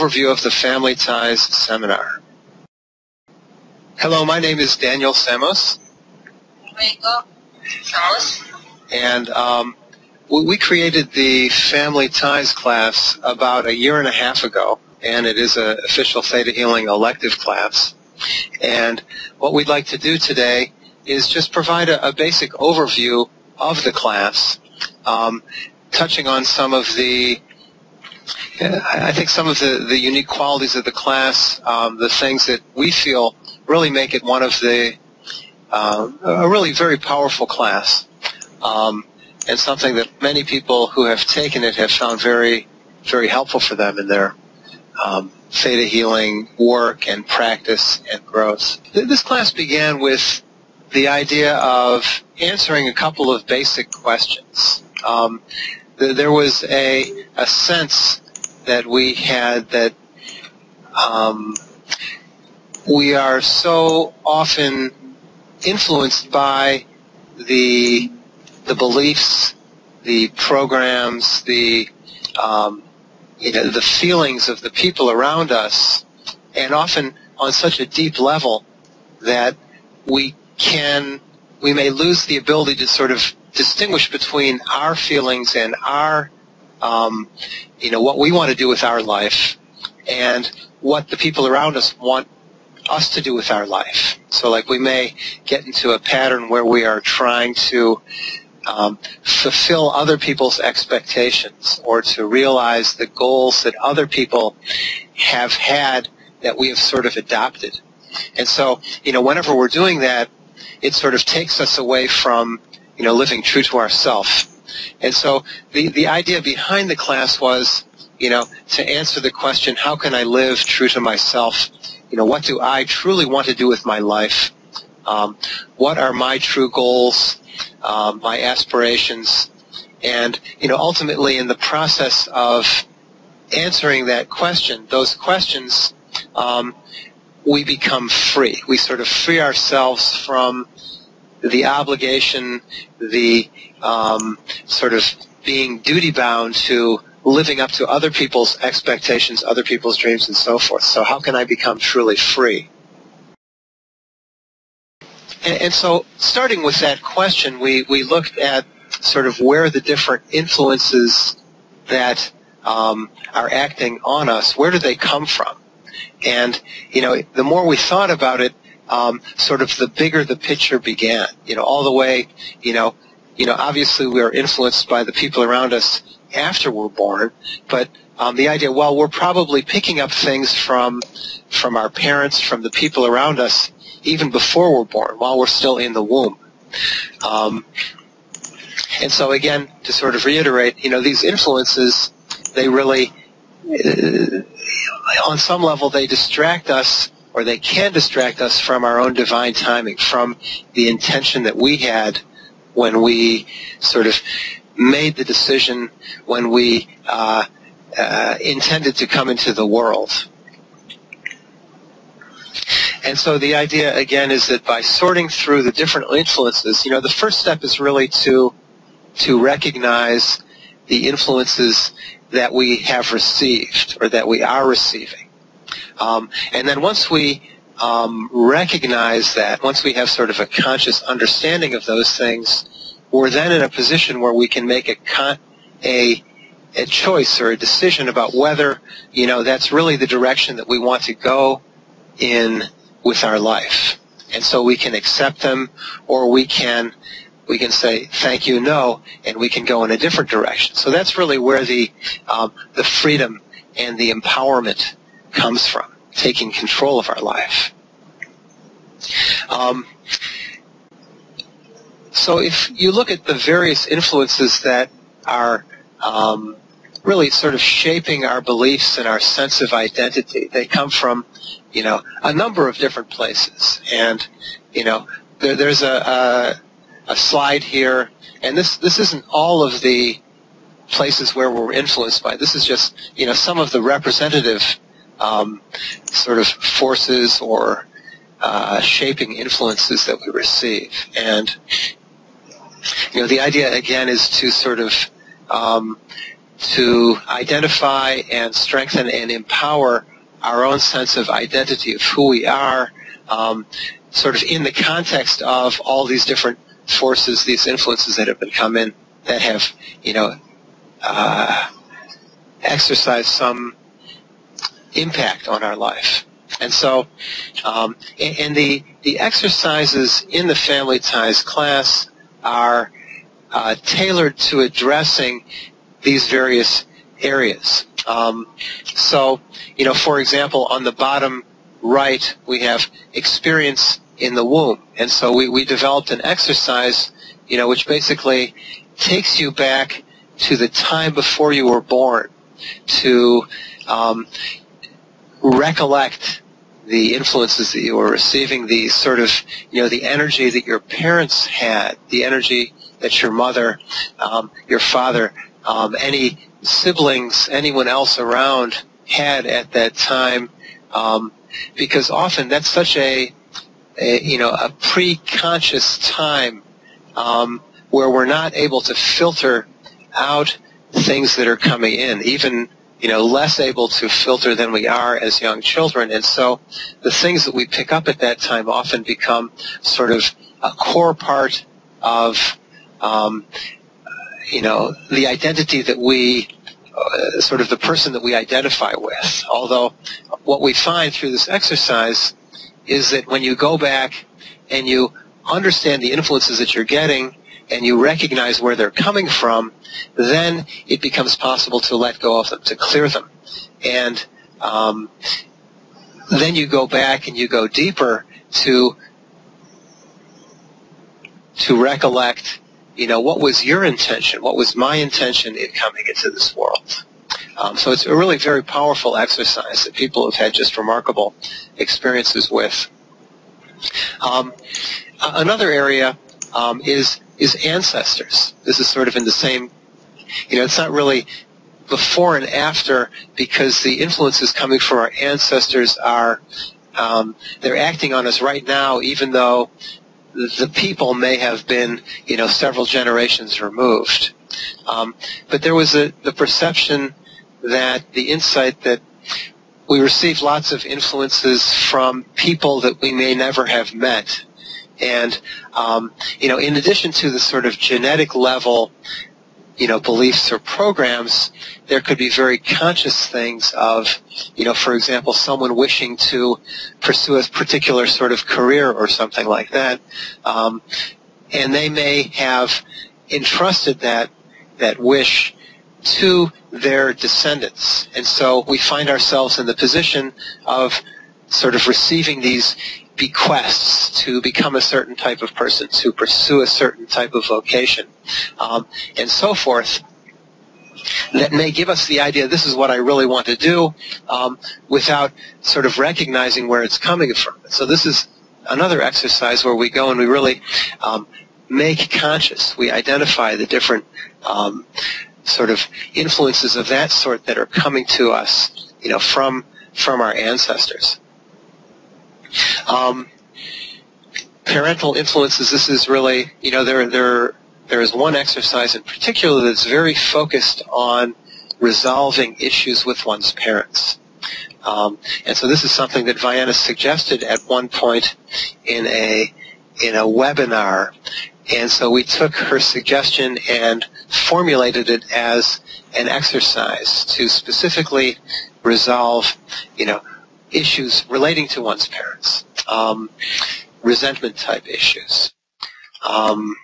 overview of the Family Ties seminar. Hello, my name is Daniel Samos. Varico, Smos. And we created the Family Ties class about 1.5 years ago, and it is an official Theta Healing elective class. And what we'd like to do today is just provide a basic overview of the class, touching on some of the unique qualities of the class, the things that we feel really make it one of the a really very powerful class, and something that many people who have taken it have found very, very helpful for them in their Theta healing work and practice and growth. This class began with the idea of answering a couple of basic questions. There was a sense that we had that we are so often influenced by the beliefs, the programs, the feelings of the people around us, and often on such a deep level that we may lose the ability to sort of distinguish between our feelings and our what we want to do with our life and what the people around us want us to do with our life. So like we may get into a pattern where we are trying to fulfill other people's expectations or to realize the goals that other people have had that we have sort of adopted. And so, whenever we're doing that, it sort of takes us away from, living true to ourselves. And so the idea behind the class was, to answer the question, how can I live true to myself? What do I truly want to do with my life? What are my true goals, my aspirations? And, ultimately in the process of answering that question, those questions, we become free. We sort of free ourselves from the obligation, the sort of being duty-bound to living up to other people's expectations, other people's dreams, and so forth. So how can I become truly free? And so starting with that question, we looked at sort of where the different influences that are acting on us, where do they come from? And, the more we thought about it, sort of the bigger the picture began, all the way, obviously we are influenced by the people around us after we're born, but the idea, well, we're probably picking up things from our parents, from the people around us, even before we're born, while we're still in the womb. And so again, to sort of reiterate, these influences, they really, on some level, they distract us, or they can distract us from our own divine timing, from the intention that we had when we sort of made the decision, when we intended to come into the world. And so the idea, again, is that by sorting through the different influences, the first step is really to recognize the influences that we have received or that we are receiving. And then once we recognize that, once we have sort of a conscious understanding of those things, we're then in a position where we can make a choice or a decision about whether, that's really the direction that we want to go in with our life. And so we can accept them, or we can say thank you, no, and we can go in a different direction. So that's really where the freedom and the empowerment comes from, taking control of our life. So if you look at the various influences that are really sort of shaping our beliefs and our sense of identity, they come from, a number of different places. And, there's a slide here, and this isn't all of the places where we're influenced by. This is just, some of the representative sort of forces or shaping influences that we receive. And, the idea, again, is to sort of to identify and strengthen and empower our own sense of identity of who we are, sort of in the context of all these different forces, these influences that have been come in that have, exercised some impact on our life. And so, and the exercises in the Family Ties class are tailored to addressing these various areas. So, for example, on the bottom right, we have experience in the womb. And so we developed an exercise, which basically takes you back to the time before you were born to recollect the influences that you were receiving, the sort of, the energy that your parents had, the energy that your mother, your father, any siblings, anyone else around had at that time, because often that's such a pre-conscious time where we're not able to filter out things that are coming in, even less able to filter than we are as young children. And so the things that we pick up at that time often become sort of a core part of the identity that we, sort of the person that we identify with. Although what we find through this exercise is that when you go back and you understand the influences that you're getting and you recognize where they're coming from, then it becomes possible to let go of them, to clear them. And then you go back and you go deeper to recollect, what was your intention? What was my intention in coming into this world? So it's a really very powerful exercise that people have had just remarkable experiences with. Another area is ancestors. This is sort of in the same, it's not really before and after, because the influences coming from our ancestors are, they're acting on us right now, even though the people may have been, several generations removed. But there was the perception that the insight that we receive lots of influences from people that we may never have met. And, in addition to the sort of genetic level, beliefs or programs, there could be very conscious things of, for example, someone wishing to pursue a particular sort of career or something like that. And they may have entrusted that wish to their descendants. And so we find ourselves in the position of sort of receiving these bequests to become a certain type of person, to pursue a certain type of vocation, and so forth, that may give us the idea, this is what I really want to do, without sort of recognizing where it's coming from. So this is another exercise where we go and we really make conscious, we identify the different sort of influences of that sort that are coming to us, from our ancestors. Parental influences, this is really, there is one exercise in particular that's very focused on resolving issues with one's parents. And so this is something that Vienna suggested at one point in a webinar. And so we took her suggestion and formulated it as an exercise to specifically resolve, issues relating to one's parents, resentment-type issues. And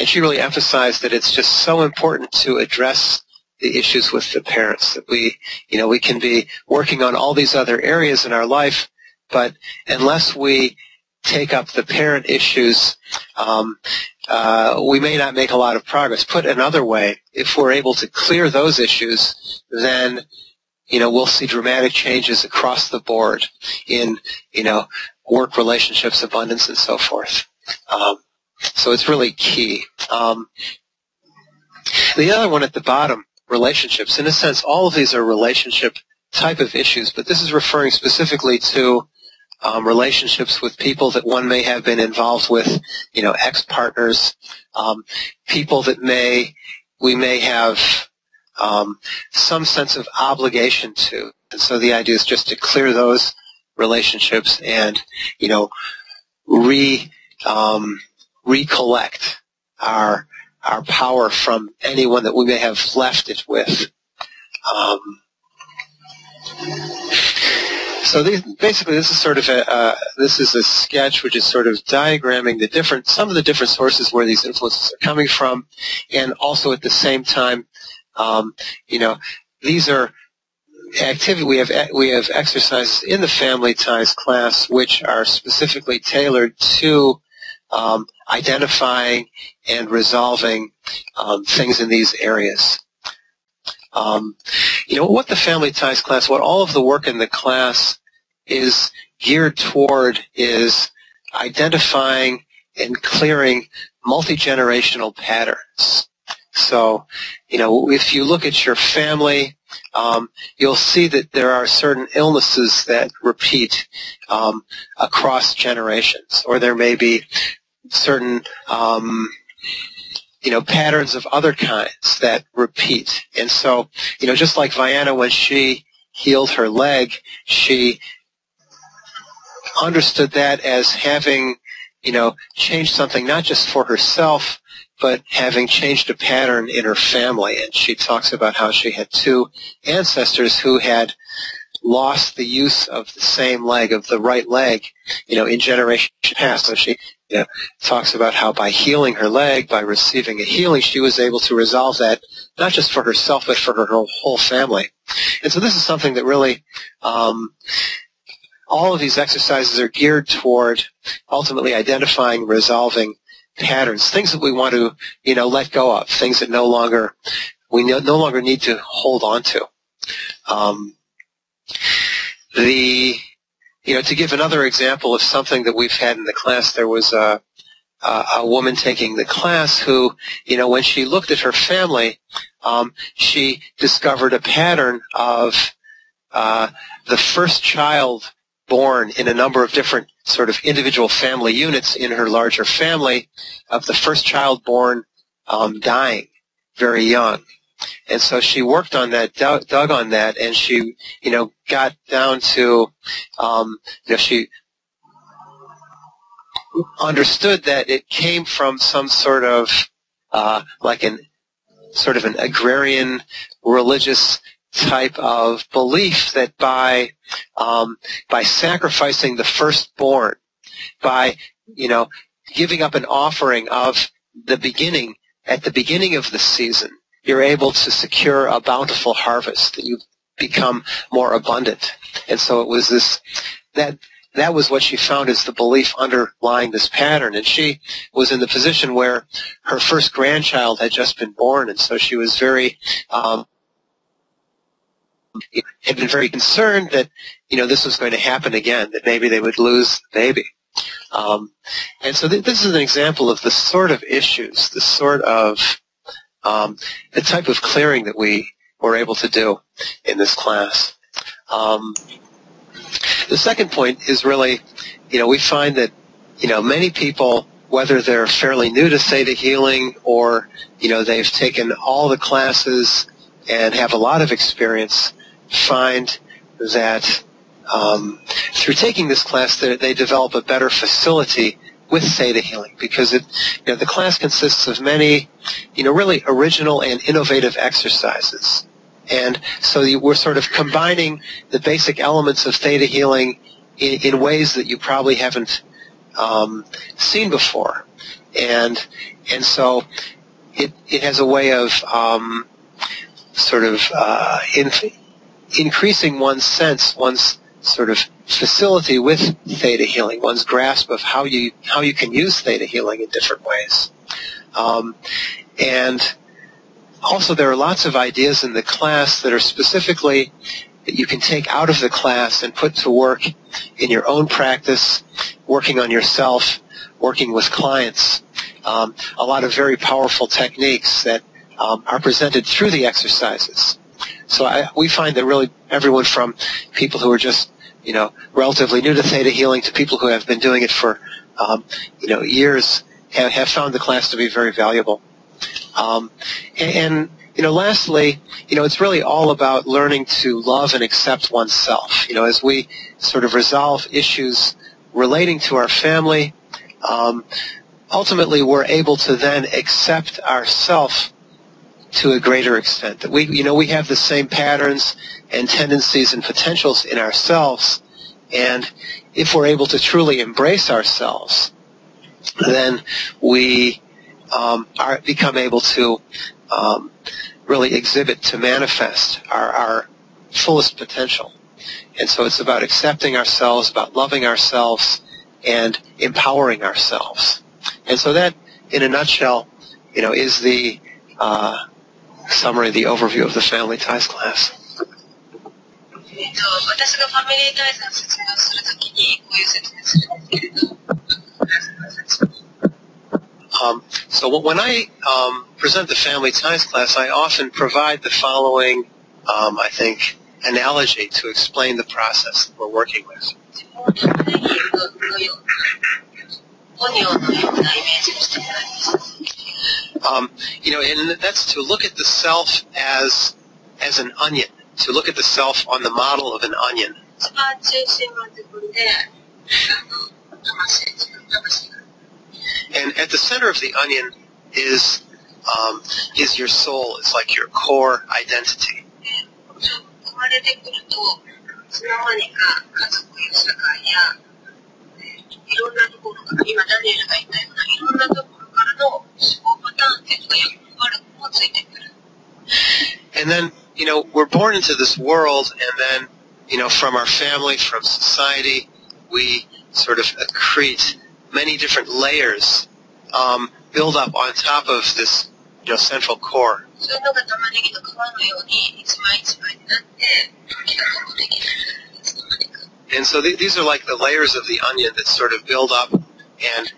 she really emphasized that it's just so important to address the issues with the parents, that we can be working on all these other areas in our life, but unless we take up the parent issues, we may not make a lot of progress. Put another way, if we're able to clear those issues, then we'll see dramatic changes across the board in, work relationships, abundance, and so forth. So it's really key. The other one at the bottom, relationships. In a sense, all of these are relationship type of issues, but this is referring specifically to relationships with people that one may have been involved with, ex-partners, people that we may have some sense of obligation to. And so the idea is just to clear those relationships and, recollect our power from anyone that we may have left it with. So basically, this is sort of this is a sketch which is sort of diagramming some of the different sources where these influences are coming from, and also at the same time, these are activity. We have exercises in the Family Ties class which are specifically tailored to identifying and resolving things in these areas. What the Family Ties class, what all of the work in the class is geared toward is identifying and clearing multi-generational patterns. So, if you look at your family, you'll see that there are certain illnesses that repeat across generations, or there may be certain patterns of other kinds that repeat. And so, just like Vienna, when she healed her leg, she understood that as having, changed something not just for herself, but having changed a pattern in her family. And she talks about how she had two ancestors who had lost the use of the same leg, of the right leg, in generations past. So she talks about how by healing her leg, by receiving a healing, she was able to resolve that, not just for herself, but for her whole family. And so this is something that really, all of these exercises are geared toward ultimately identifying, resolving patterns, things that we want to, let go of, things that we no longer need to hold on to. To give another example of something that we've had in the class, there was a woman taking the class who, when she looked at her family, she discovered a pattern of the first child born in a number of different sort of individual family units in her larger family, of the first child born dying very young. And so she worked on that, dug on that, and she, got down to, she understood that it came from some sort of, an agrarian religious type of belief that by sacrificing the firstborn, by, giving up an offering of the beginning, at the beginning of the season, you're able to secure a bountiful harvest, that you become more abundant. And so it was that was what she found as the belief underlying this pattern. And she was in the position where her first grandchild had just been born, and so she was had been very concerned that, this was going to happen again, that maybe they would lose the baby. And so this is an example of the sort of issues, the sort of the type of clearing that we were able to do in this class. The second point is really, we find that, many people, whether they're fairly new to Theta Healing or, they've taken all the classes and have a lot of experience, find that through taking this class, they develop a better facility with Theta Healing, because the class consists of many, really original and innovative exercises. And so we're sort of combining the basic elements of Theta Healing in ways that you probably haven't seen before. And so it has a way of increasing one's sense, one's sort of facility with Theta Healing, one's grasp of how you can use Theta Healing in different ways. And also, there are lots of ideas in the class that are specifically that you can take out of the class and put to work in your own practice, working on yourself, working with clients. A lot of very powerful techniques that are presented through the exercises. So we find that really everyone from people who are just, relatively new to Theta Healing to people who have been doing it for, years have found the class to be very valuable. And lastly, it's really all about learning to love and accept oneself. As we sort of resolve issues relating to our family, ultimately we're able to then accept ourselves to a greater extent. That we have the same patterns and tendencies and potentials in ourselves, and if we're able to truly embrace ourselves, then we become able to really exhibit, to manifest our fullest potential. And so it's about accepting ourselves, about loving ourselves, and empowering ourselves. And so that, in a nutshell, is the summary, the overview of the Family Ties class. 私がファミリータイズの説明をするときにこういう説明するんですけれど。So when I present the Family Ties class, I often provide the following, I think, analogy to explain the process that we're working with. And that's to look at the self as an onion, to look at the self on the model of an onion. And at the center of the onion is your soul. It's like your core identity. And then, we're born into this world, and then, from our family, from society, we sort of accrete many different layers, build up on top of this, central core. And so these are like the layers of the onion that sort of build up and,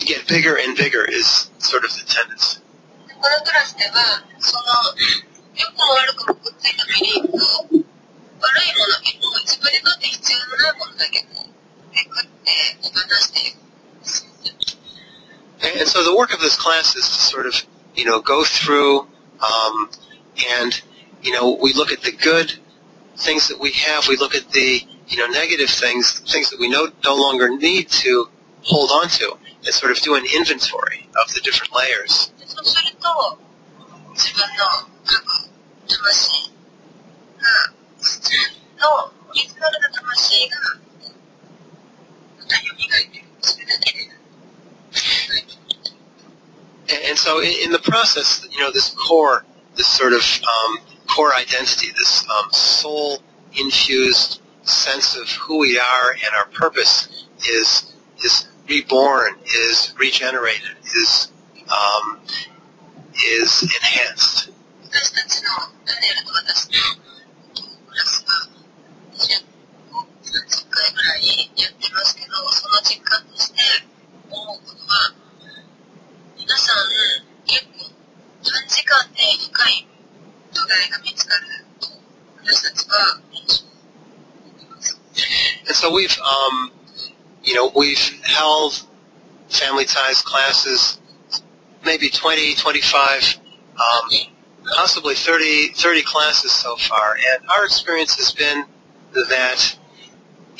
get bigger and bigger is sort of the tendency. And so the work of this class is to sort of, go through, and, we look at the good things that we have. We look at the, negative things that we no longer need to hold on to, and sort of do an inventory of the different layers. And so in the process, this core, this sort of core identity, this soul-infused sense of who we are and our purpose is reborn, is regenerated, is enhanced. And so we've held Family Ties classes, maybe 20, 25, possibly 30 classes so far, and our experience has been that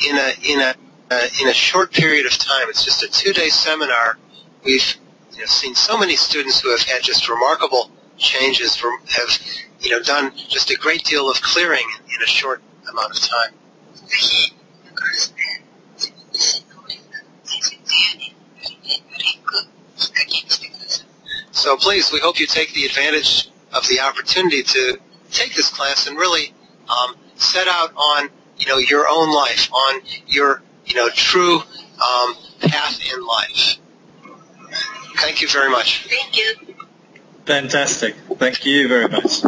in a short period of time, it's just a 2-day seminar, we've seen so many students who have had just remarkable changes, have done just a great deal of clearing in a short amount of time. So please, we hope you take the advantage of the opportunity to take this class and really set out on your own life, on your true path in life. Thank you very much. Thank you. Fantastic. Thank you very much.